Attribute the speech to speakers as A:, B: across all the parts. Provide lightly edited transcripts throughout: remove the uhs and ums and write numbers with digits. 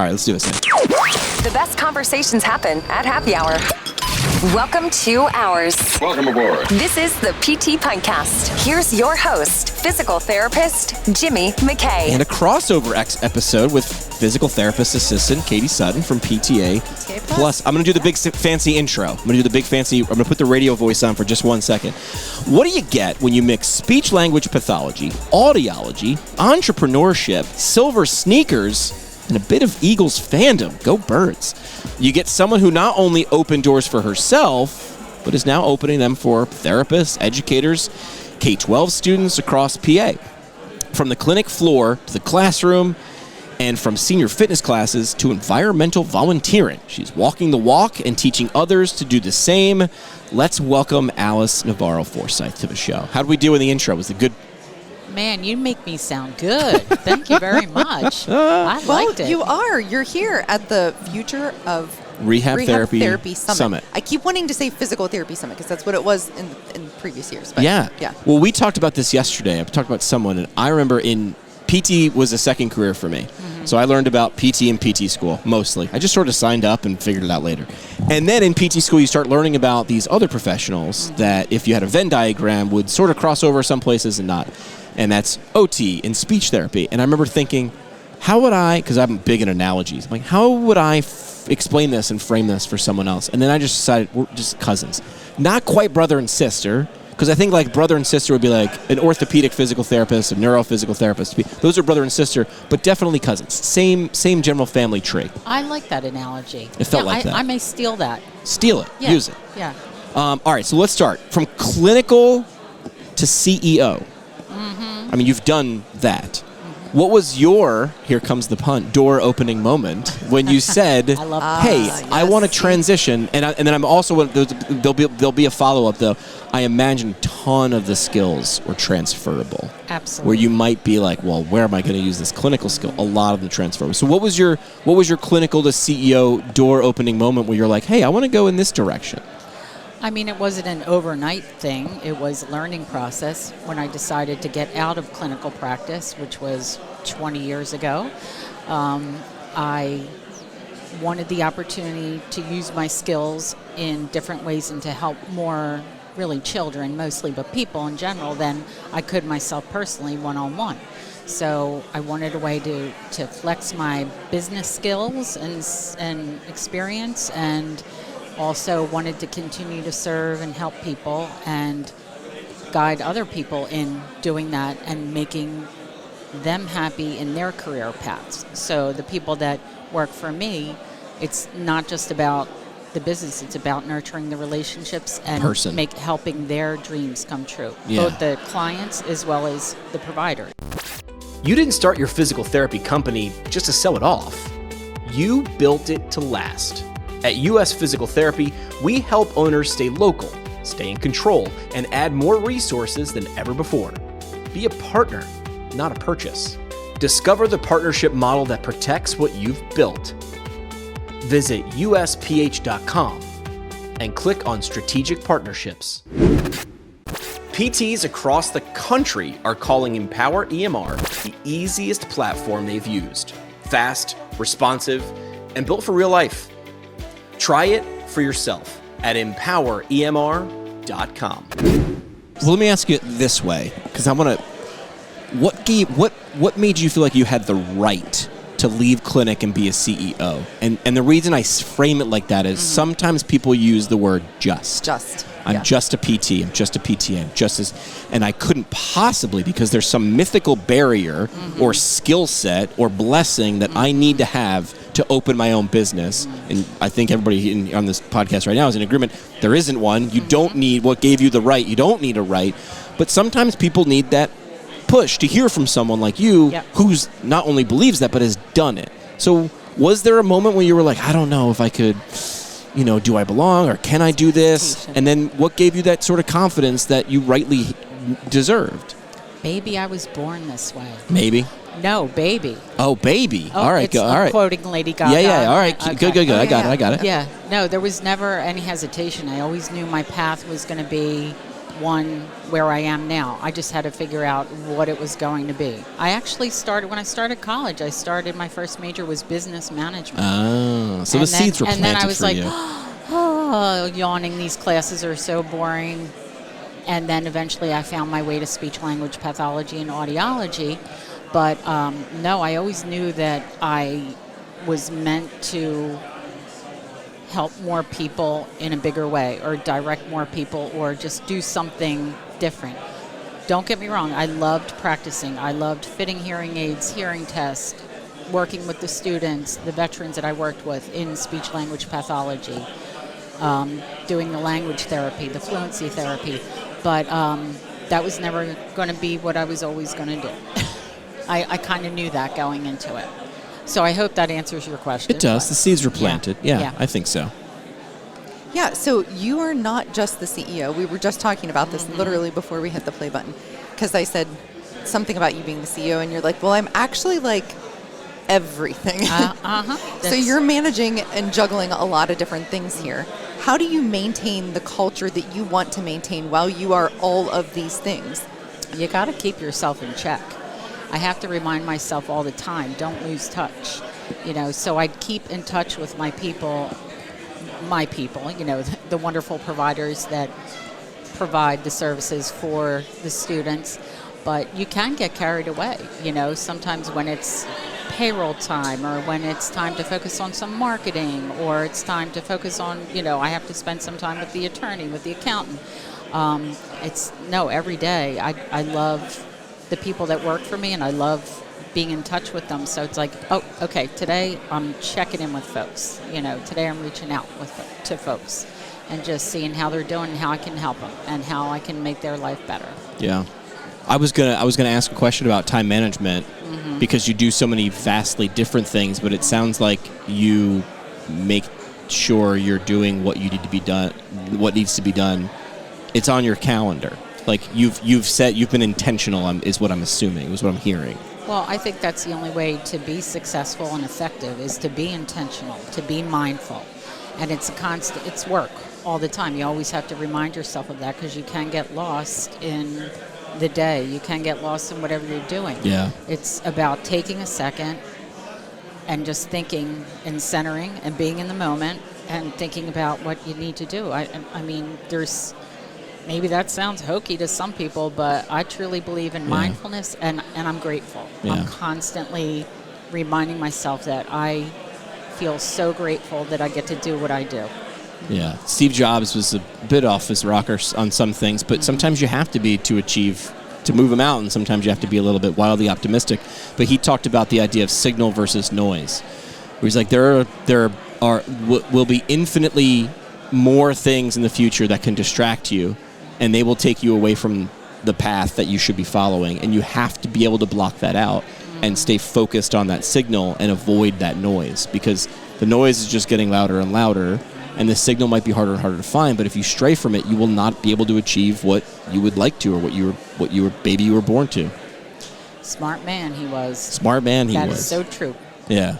A: All right, let's do this then.
B: The best conversations happen at happy hour. Welcome to Ours.
C: Welcome aboard.
B: This is the PT Podcast. Here's your host, physical therapist Jimmy McKay.
A: And a crossover episode with physical therapist assistant Katie Sutton from PTA. Plus, I'm going to do the big fancy intro. I'm going to put the radio voice on for just 1 second. What do you get when you mix speech-language pathology, audiology, entrepreneurship, silver sneakers, and a bit of Eagles fandom? Go Birds. You get someone who not only opened doors for herself, but is now opening them for therapists, educators, K-12 students across PA. From the clinic floor to the classroom, and from senior fitness classes to environmental volunteering. She's walking the walk and teaching others to do the same. Let's welcome Alice Navarro Forsythe to the show. How did we do in the intro? Was it good?
D: Man, you make me sound good. Thank you very much. I liked it.
E: You're here at the Future of
A: Rehab Therapy Summit.
E: I keep wanting to say Physical Therapy Summit because that's what it was in previous years. But
A: yeah. Well, we talked about this yesterday. I talked about someone, and I remember PT was a second career for me. Mm-hmm. So I learned about PT in PT school, mostly. I just sort of signed up and figured it out later. And then in PT school, you start learning about these other professionals that, if you had a Venn diagram, would sort of cross over some places and not. And that's OT and speech therapy. And I remember thinking, how would I, because I'm big in analogies, I'm like, how would I explain this and frame this for someone else? And then I just decided we're just cousins. Not quite brother and sister, because I think like brother and sister would be like an orthopedic physical therapist, a neurophysical therapist. Those are brother and sister, but definitely cousins. Same general family tree.
D: I like that analogy.
A: It felt like that.
D: I may steal that.
A: Steal it.
D: Yeah.
A: Use it.
D: Yeah.
A: All right, so let's start. From clinical to CEO. I mean, you've done that. What was your, here comes the pun, door opening moment when you said, hey, I want to transition, and then I'm also, there'll be a follow-up though. I imagine a ton of the skills were transferable.
D: Absolutely.
A: Where you might be like, well, where am I going to use this clinical skill? A lot of them transferable. So what was your clinical to CEO door opening moment where you're like, hey, I want to go in this direction?
D: I mean, it wasn't an overnight thing. It was a learning process when I decided to get out of clinical practice, which was 20 years ago. I wanted the opportunity to use my skills in different ways and to help more, really children mostly, but people in general, than I could myself personally one-on-one. So I wanted a way to flex my business skills and experience, and also wanted to continue to serve and help people and guide other people in doing that and making them happy in their career paths. So the people that work for me, it's not just about the business, it's about nurturing the relationships and helping their dreams come true. Yeah. Both the clients as well as the provider.
A: You didn't start your physical therapy company just to sell it off. You built it to last. At US Physical Therapy, we help owners stay local, stay in control, and add more resources than ever before. Be a partner, not a purchase. Discover the partnership model that protects what you've built. Visit usph.com and click on Strategic Partnerships. PTs across the country are calling Empower EMR the easiest platform they've used. Fast, responsive, and built for real life. Try it for yourself at empoweremr.com. Well, let me ask you it this way, because I want to. What made you feel like you had the right to leave clinic and be a CEO? And the reason I frame it like that is sometimes people use the word just. I'm just a PT. I'm just a PTA. And I couldn't possibly, because there's some mythical barrier or skill set or blessing that I need to have to open my own business. And I think everybody on this podcast right now is in agreement. There isn't one. You don't need what gave you the right. You don't need a right. But sometimes people need that push to hear from someone like you who's not only believes that but has done it. So was there a moment when you were like, I don't know if I could, do I belong or can I do this? And then what gave you that sort of confidence that you rightly deserved?
D: Maybe I was born this way.
A: Maybe.
D: No, baby.
A: Oh, baby. All right.
D: All right. Quoting Lady Gaga.
A: Yeah. All right. Okay. Good. I got it.
D: Yeah. No, there was never any hesitation. I always knew my path was going to be won where I am now. I just had to figure out what it was going to be. I actually when I started college, my first major was business management.
A: Oh, so the seeds were planted for you.
D: And then I was like, oh, yawning, these classes are so boring. And then eventually I found my way to speech-language pathology and audiology. But no, I always knew that I was meant to help more people in a bigger way, or direct more people, or just do something different. Don't get me wrong, I loved practicing. I loved fitting hearing aids, hearing tests, working with the students, the veterans that I worked with in speech-language pathology, doing the language therapy, the fluency therapy. But that was never going to be what I was always going to do. I kind of knew that going into it. So I hope that answers your question.
A: It does. The seeds were planted. Yeah, I think so.
E: Yeah, so you are not just the CEO. We were just talking about this literally before we hit the play button, because I said something about you being the CEO, and you're like, well, I'm actually like everything. So you're managing and juggling a lot of different things here. How do you maintain the culture that you want to maintain while you are all of these things?
D: You got to keep yourself in check. I have to remind myself all the time, don't lose touch. So I keep in touch with my people, the wonderful providers that provide the services for the students. But you can get carried away, sometimes when it's payroll time, or when it's time to focus on some marketing, or it's time to focus on, I have to spend some time with the attorney, with the accountant. Every day. I love the people that work for me, and I love being in touch with them. So it's like, oh, okay, today I'm checking in with folks. Today I'm reaching out to folks and just seeing how they're doing and how I can help them and how I can make their life better.
A: Yeah. I was gonna ask a question about time management, because you do so many vastly different things, but it sounds like you make sure you're doing what you need to be done, what needs to be done. It's on your calendar. Like you've been intentional, is what I'm assuming, is what I'm hearing.
D: Well, I think that's the only way to be successful and effective, is to be intentional, to be mindful. And it's it's work all the time. You always have to remind yourself of that, because you can get lost in the day. You can get lost in whatever you're doing. Yeah. It's about taking a second and just thinking and centering and being in the moment and thinking about what you need to do. I mean, maybe that sounds hokey to some people, but I truly believe in mindfulness, and I'm grateful. Yeah. I'm constantly reminding myself that I feel so grateful that I get to do what I do.
A: Yeah. Steve Jobs was a bit off his rocker on some things, but sometimes you have to be to move him out, and sometimes you have to be a little bit wildly optimistic. But he talked about the idea of signal versus noise, where he's like, there will be infinitely more things in the future that can distract you, and they will take you away from the path that you should be following, and you have to be able to block that out and stay focused on that signal and avoid that noise, because the noise is just getting louder and louder, and the signal might be harder and harder to find, but if you stray from it, you will not be able to achieve what you would like to, or what you were born to.
D: Smart man he was.
A: Smart man he was.
D: That is so true.
A: Yeah.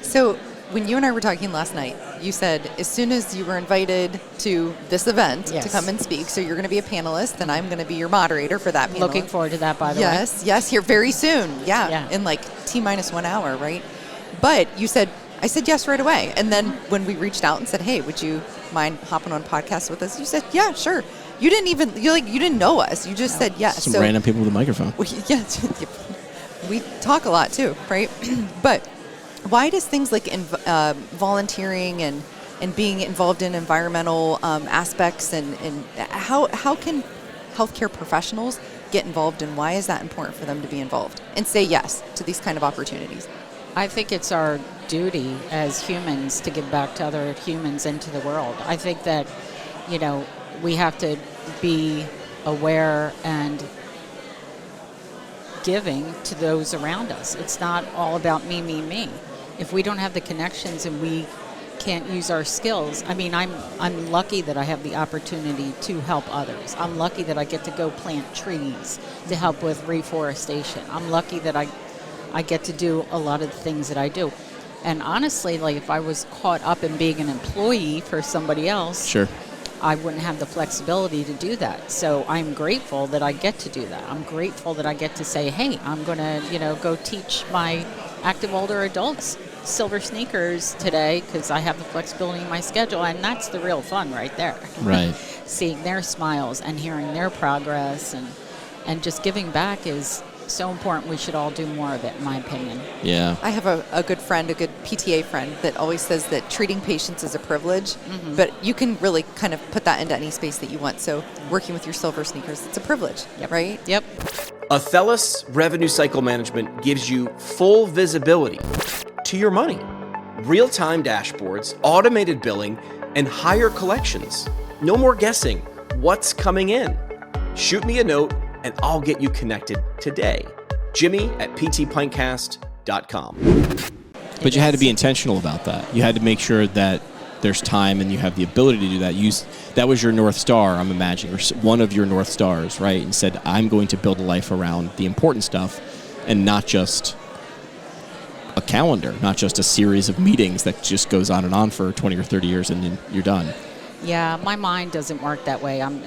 E: So when you and I were talking last night, you said as soon as you were invited to this event to come and speak, so you're going to be a panelist, and I'm going to be your moderator for that panel.
D: Looking forward to that, by the way.
E: Yes, here very soon. Yeah, in like T-1 hour, right? But I said yes right away. And then when we reached out and said, hey, would you mind hopping on podcast with us? You said, yeah, sure. You didn't know us. You just said yes.
A: Some random people with a microphone.
E: We talk a lot too, right? But why does things like volunteering and being involved in environmental aspects and how can healthcare professionals get involved, and why is that important for them to be involved and say yes to these kind of opportunities?
D: I think it's our duty as humans to give back to other humans and to the world. I think that, we have to be aware and giving to those around us. It's not all about me, me, me. If we don't have the connections and we can't use our skills, I mean, I'm lucky that I have the opportunity to help others. I'm lucky that I get to go plant trees to help with reforestation. I'm lucky that I get to do a lot of the things that I do. And honestly, like if I was caught up in being an employee for somebody else,
A: sure,
D: I wouldn't have the flexibility to do that. So I'm grateful that I get to do that. I'm grateful that I get to say, hey, I'm going to, go teach my active older adults silver sneakers today because I have the flexibility in my schedule. And that's the real fun right there.
A: Right.
D: Seeing their smiles and hearing their progress and just giving back is so important. We should all do more of it, in my opinion.
A: Yeah.
E: I have a good friend, a good PTA friend, that always says that treating patients is a privilege, but you can really kind of put that into any space that you want. So working with your silver sneakers, it's a privilege, right?
D: Yep.
A: Athelis Revenue Cycle Management gives you full visibility to your money, real-time dashboards, automated billing, and higher collections. No more guessing what's coming in. Shoot me a note and I'll get you connected today. Jimmy@ptpintcast.com. But you had to be intentional about that. You had to make sure that there's time and you have the ability to do that. That was your North Star, I'm imagining, or one of your North Stars, right? And said, I'm going to build a life around the important stuff and not just a calendar, not just a series of meetings that just goes on and on for 20 or 30 years and then you're done.
D: Yeah, my mind doesn't work that way. I'm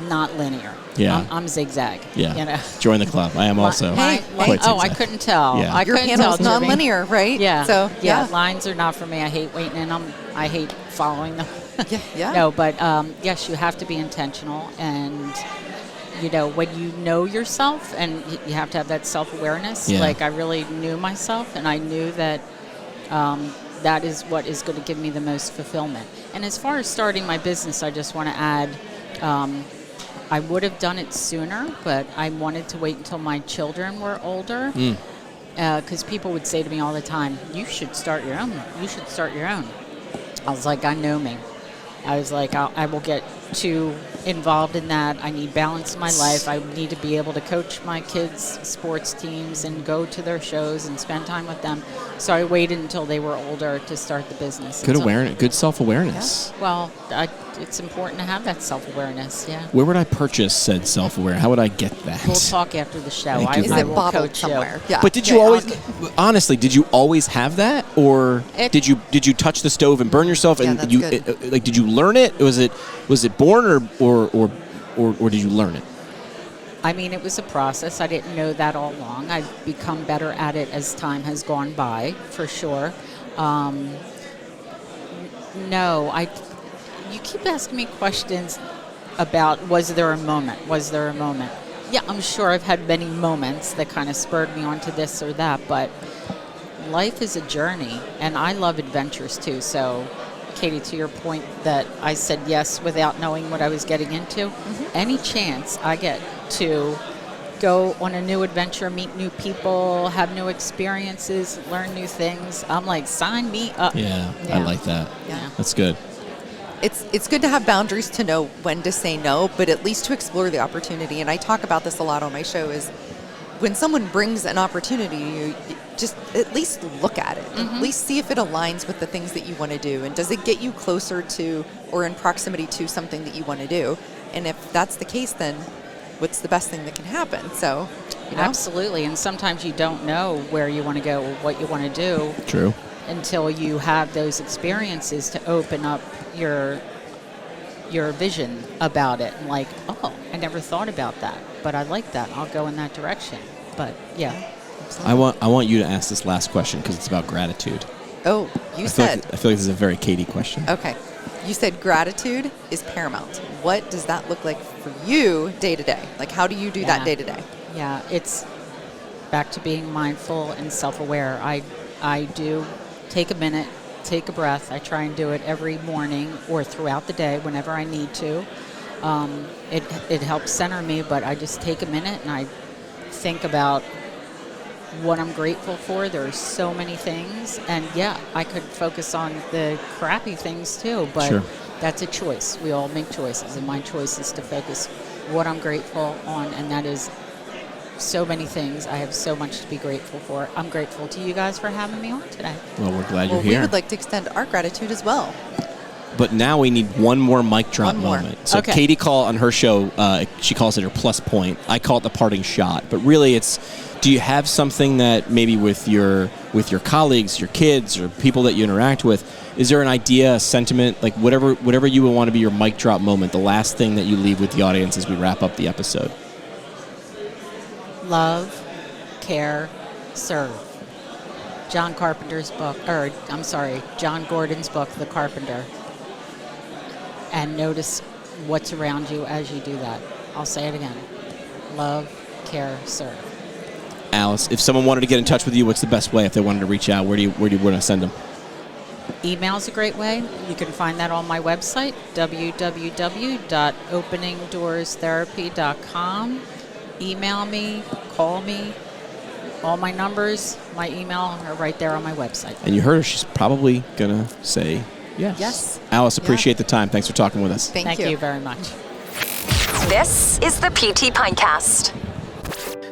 D: not linear.
A: Yeah.
D: I'm zigzag.
A: Yeah. Join the club. I am also quite zigzag.
D: I couldn't tell.
A: Yeah.
D: I
E: Your
D: couldn't
E: panel's
D: tell, Jimmy.
E: non-linear, right?
D: Yeah.
E: So, yeah.
D: Lines are not for me. I hate waiting in them. I hate following them.
E: Yeah.
D: No, but yes, you have to be intentional. And, when you know yourself, and you have to have that self-awareness.
A: Yeah.
D: Like, I really knew myself, and I knew that that is what is going to give me the most fulfillment. And as far as starting my business, I just want to add, I would have done it sooner, but I wanted to wait until my children were older. Because people would say to me all the time, you should start your own. You should start your own. I was like, I know me. I was like, I will get too involved in that. I need balance in my life. I need to be able to coach my kids' sports teams and go to their shows and spend time with them. So I waited until they were older to start the business.
A: Good awareness, good self-awareness.
D: Yeah. Well, it's important to have that self-awareness, yeah.
A: Where would I purchase said self-aware? How would I get that?
D: We'll talk after the show.
A: Thank you.
E: Is
D: I
E: it
D: will
E: bottled
D: coach
E: somewhere?
D: you.
E: Yeah.
A: But did you honestly, did you always have that? Or did you touch the stove and burn yourself?
E: Yeah,
A: And
E: that's
A: you
E: good.
A: did you learn it? Was it born or did you learn it?
D: I mean, it was a process. I didn't know that all along. I've become better at it as time has gone by, for sure. You keep asking me questions about was there a moment? Yeah, I'm sure I've had many moments that kind of spurred me onto this or that, but life is a journey, and I love adventures too. So, Katie, to your point that I said yes without knowing what I was getting into, any chance I get to go on a new adventure, meet new people, have new experiences, learn new things, I'm like, sign me up.
A: Yeah. I like that.
D: Yeah.
A: That's good.
E: It's good to have boundaries to know when to say no, but at least to explore the opportunity. And I talk about this a lot on my show is when someone brings an opportunity, you just at least look at it. At least see if it aligns with the things that you want to do. And does it get you closer to or in proximity to something that you want to do? And if that's the case, then what's the best thing that can happen? So,
D: Absolutely. And sometimes you don't know where you want to go or what you want to do.
A: True.
D: Until you have those experiences to open up your vision about it. And like, oh, I never thought about that, but I like that. I'll go in that direction. But yeah.
A: I want you to ask this last question because it's about gratitude.
E: Oh,
A: I feel like this is a very Katie question.
E: Okay. You said gratitude is paramount. What does that look like for you day to day? Like, how do you do that day to day?
D: Yeah, it's back to being mindful and self-aware. I do take a minute, take a breath. I try and do it every morning or throughout the day whenever I need to. It helps center me, but I just take a minute and I think about what I'm grateful for. There's so many things, and yeah, I could focus on the crappy things too, but that's a choice. We all make choices, and my choice is to focus what I'm grateful on, and that is so many things. I have so much to be grateful for. I'm grateful to you guys for having me on today.
A: Well, we're glad you're
E: Well,
A: here.
E: we would like to extend our gratitude as well.
A: But now we need one more mic drop
E: One more.
A: moment. So
D: Okay.
A: Katie on her show, she calls it her plus point. I call it the parting shot. But really, it's Do you have something that maybe with your colleagues, your kids, or people that you interact with, is there an idea, a sentiment, like whatever you would want to be your mic drop moment, the last thing that you leave with the audience as we wrap up the episode?
D: Love, care, serve. John Gordon's book, The Carpenter. And notice what's around you as you do that. I'll say it again. Love, care, serve.
A: Alice, if someone wanted to get in touch with you, what's the best way if they wanted to reach out? Where do you want to send them?
D: Email's a great way. You can find that on my website, www.openingdoorstherapy.com. Email me, call me. All my numbers, my email are right there on my website.
A: And you heard her. She's probably going to say yes.
E: Yes.
A: Alice, appreciate the time. Thanks for talking with us.
E: Thank you
D: very much.
B: This is the PT Pinecast.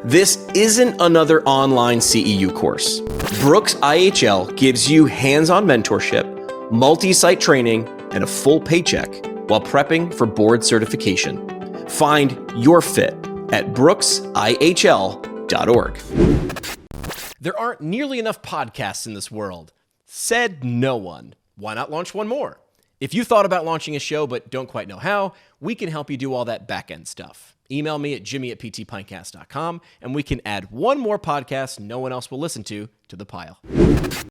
C: This isn't another online CEU course. Brooks IHL gives you hands-on mentorship, multi-site training, and a full paycheck while prepping for board certification. Find your fit at brooksihl.org.
F: There aren't nearly enough podcasts in this world. Said no one. Why not launch one more? If you thought about launching a show but don't quite know how, we can help you do all that back-end stuff. Email me at jimmy@ptpintcast.com, and we can add one more podcast no one else will listen to the pile.